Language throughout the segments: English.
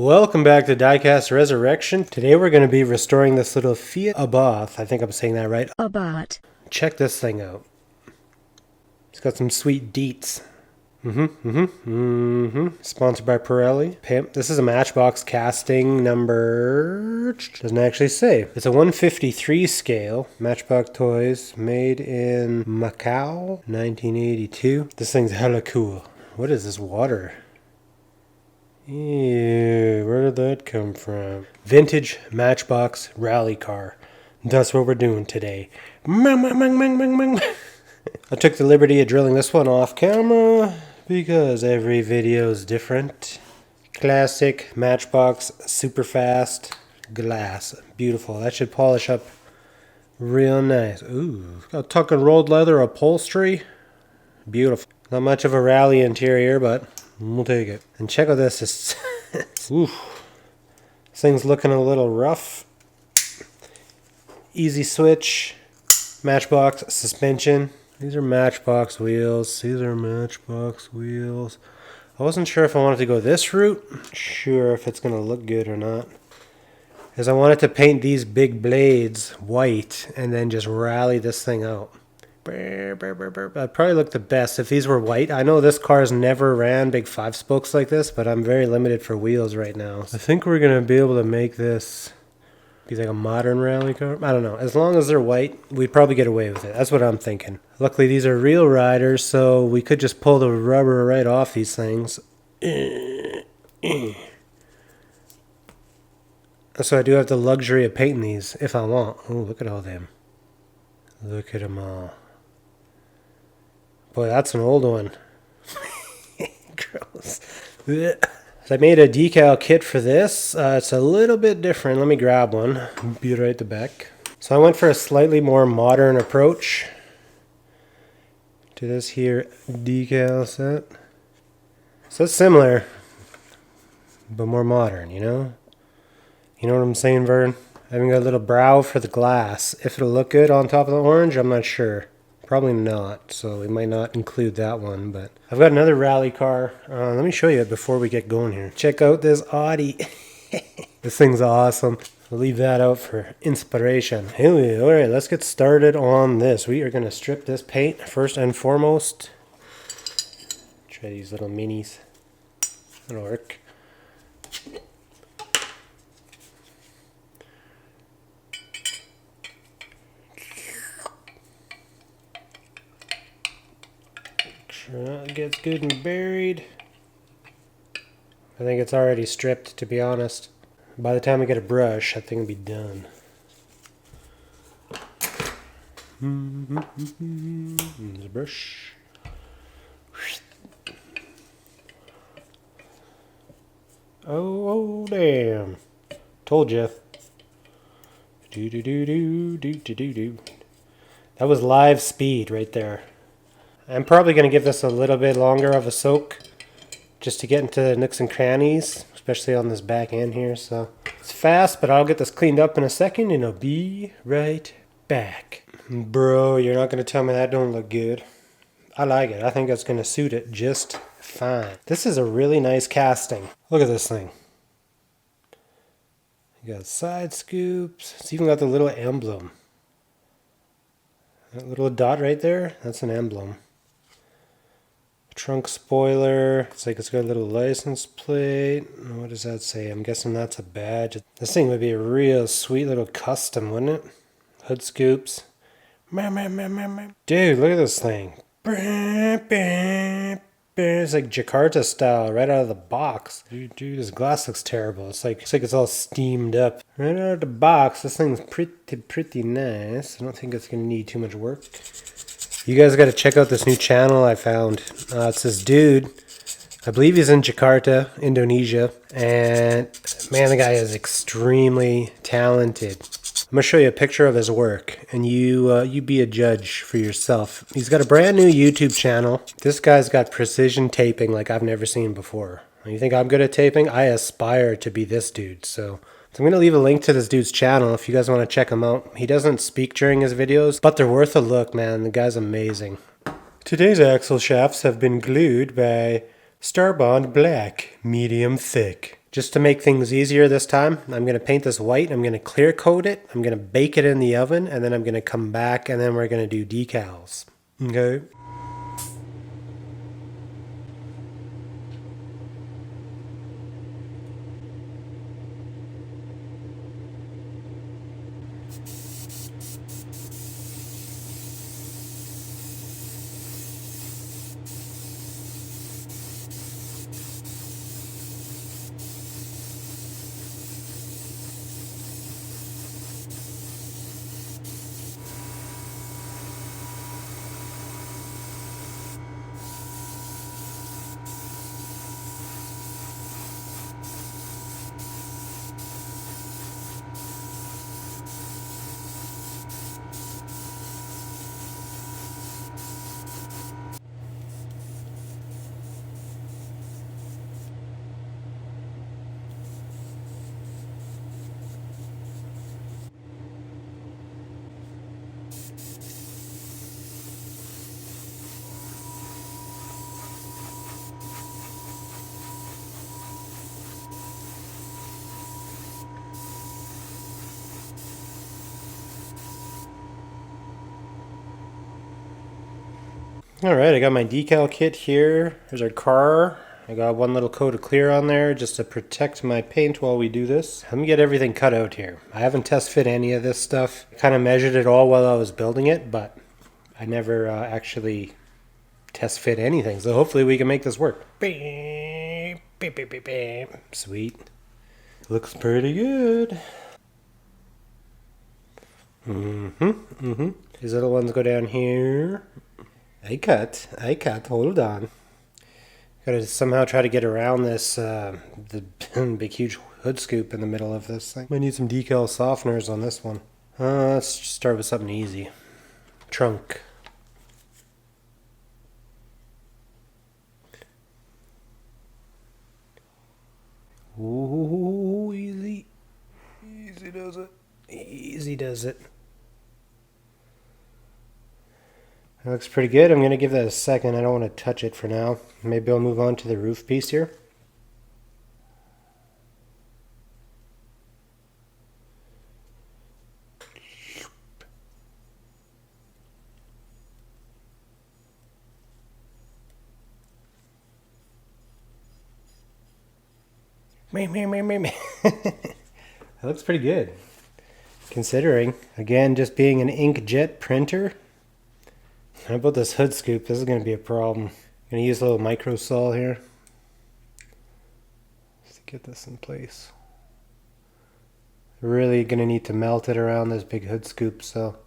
Welcome back to Diecast Resurrection. Today we're going to be restoring this little Fiat Abarth. I think I'm saying that right. Abarth. Check this thing out. It's got some sweet deets. Sponsored by Pirelli. Pimp. This is a Matchbox casting number... Doesn't actually say. It's a 153 scale. Matchbox toys made in Macau, 1982. This thing's hella cool. What is this water? Ew, where did that come from? Vintage Matchbox rally car. That's what we're doing today. I took the liberty of drilling this one off camera because every video is different. Classic Matchbox, super fast glass. Beautiful. That should polish up real nice. Ooh, got tuck and rolled leather upholstery. Beautiful. Not much of a rally interior, but we'll take it. And check out this. Oof. This thing's looking a little rough. Easy switch. Matchbox suspension. These are Matchbox wheels. I wasn't sure if I wanted to go this route. Sure if it's going to look good or not. Because I wanted to paint these big blades white and then just rally this thing out. I'd probably look the best if these were white. I know this car's never ran big 5 spokes like this, but I'm very limited for wheels right now. I think we're going to be able to make this be like a modern rally car. I don't know. As long as they're white, we'd probably get away with it. That's what I'm thinking. Luckily, these are real riders, so we could just pull the rubber right off these things. So I do have the luxury of painting these if I want. Oh, look at all them. Look at them all. Boy, that's an old one. Gross. So I made a decal kit for this. It's a little bit different. Let me grab one. Be right back. So I went for a slightly more modern approach to this here decal set. So it's similar, but more modern, you know? You know what I'm saying, Vern? I haven't got a little brow for the glass. If it'll look good on top of the orange, I'm not sure. Probably not, so we might not include that one, but I've got another rally car. Let me show you it before we get going here. Check out this Audi. This thing's awesome. I'll leave that out for inspiration. Anyway, all right, let's get started on this. We are going to strip this paint first and foremost. Try these little minis. That'll work. It gets good and buried. I think it's already stripped, to be honest. By the time I get a brush, I think it'll be done. There's a brush. Oh, damn. Told you. That was live speed right there. I'm probably going to give this a little bit longer of a soak just to get into the nooks and crannies, especially on this back end here. So it's fast, but I'll get this cleaned up in a second and I'll be right back. Bro, you're not going to tell me that don't look good. I like it. I think it's going to suit it just fine. This is a really nice casting. Look at this thing. You got side scoops. It's even got the little emblem. That little dot right there, that's an emblem. Trunk spoiler. It's like it's got a little license plate. What does that say? I'm guessing that's a badge. This thing would be a real sweet little custom, wouldn't it? Hood scoops. Dude, look at this thing. It's like Jakarta style right out of the box. Dude, this glass looks terrible. It's like it's all steamed up. Right out of the box, this thing's pretty nice. I don't think it's going to need too much work. You guys got to check out this new channel I found. It's this dude. I believe he's in Jakarta, Indonesia. And man, the guy is extremely talented. I'm going to show you a picture of his work. And you be a judge for yourself. He's got a brand new YouTube channel. This guy's got precision taping like I've never seen before. You think I'm good at taping? I aspire to be this dude. So I'm going to leave a link to this dude's channel if you guys want to check him out. He doesn't speak during his videos, but they're worth a look, man. The guy's amazing. Today's axle shafts have been glued by Starbond Black, medium thick. Just to make things easier this time, I'm going to paint this white. I'm going to clear coat it. I'm going to bake it in the oven, and then I'm going to come back, and then we're going to do decals. Okay. Alright, I got my decal kit here. Here's our car. I got one little coat of clear on there just to protect my paint while we do this. Let me get everything cut out here. I haven't test fit any of this stuff. I kind of measured it all while I was building it, but I never actually test fit anything. So hopefully we can make this work. Sweet. Looks pretty good. These little ones go down here. I cut, hold on. Gotta somehow try to get around this, the big huge hood scoop in the middle of this thing. Might need some decal softeners on this one. Let's just start with something easy. Trunk. Ooh, easy. Easy does it. Easy does it. That looks pretty good. I'm going to give that a second. I don't want to touch it for now. Maybe I'll move on to the roof piece here. That looks pretty good. Considering, again, just being an inkjet printer. How about this hood scoop? This is going to be a problem. I'm going to use a little micro saw here just to get this in place. Really going to need to melt it around this big hood scoop, so.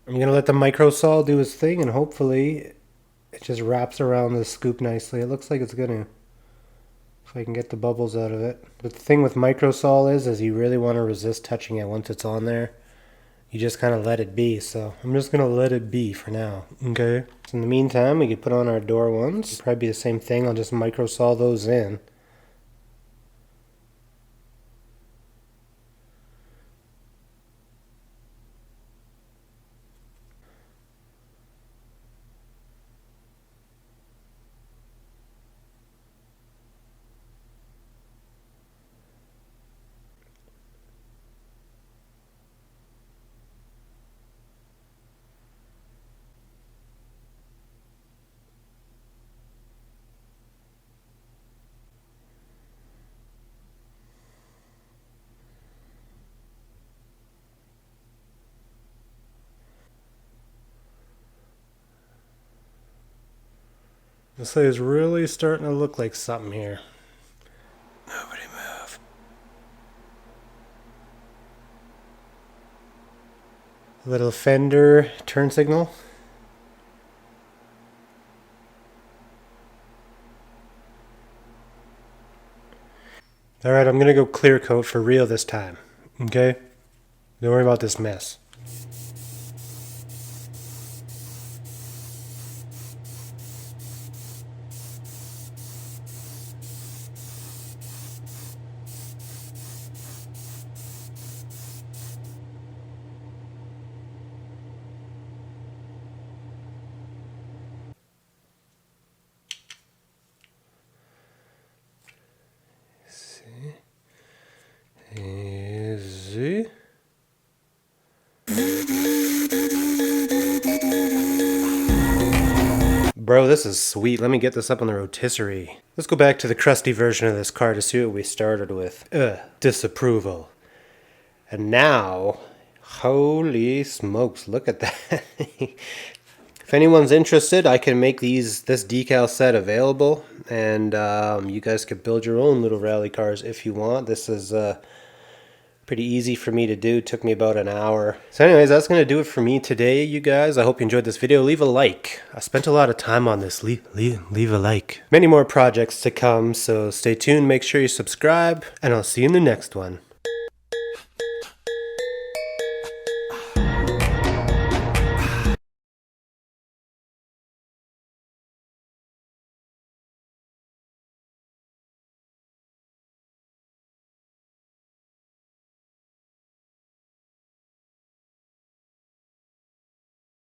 I'm going to let the micro saw do its thing, and hopefully it just wraps around the scoop nicely. It looks like it's going to. If I can get the bubbles out of it. But the thing with microsol is you really want to resist touching it once it's on there. You just kind of let it be. So I'm just going to let it be for now. Okay. So in the meantime, we can put on our door ones. Probably be the same thing. I'll just microsol those in. This thing is really starting to look like something here. Nobody move. A little fender turn signal. Alright, I'm going to go clear coat for real this time. Okay? Don't worry about this mess. bro, this is sweet. Let me get this up on the rotisserie. Let's go back to the crusty version of this car to see what we started with. Disapproval. And now, holy smokes, look at that. If anyone's interested, I can make this decal set available, and you guys could build your own little rally cars if you want. This is pretty easy for me to do. It took me about an hour. So anyways, that's going to do it for me today, you guys. I hope you enjoyed this video. Leave a like. I spent a lot of time on this. Leave a like. Many more projects to come, so stay tuned. Make sure you subscribe, and I'll see you in the next one.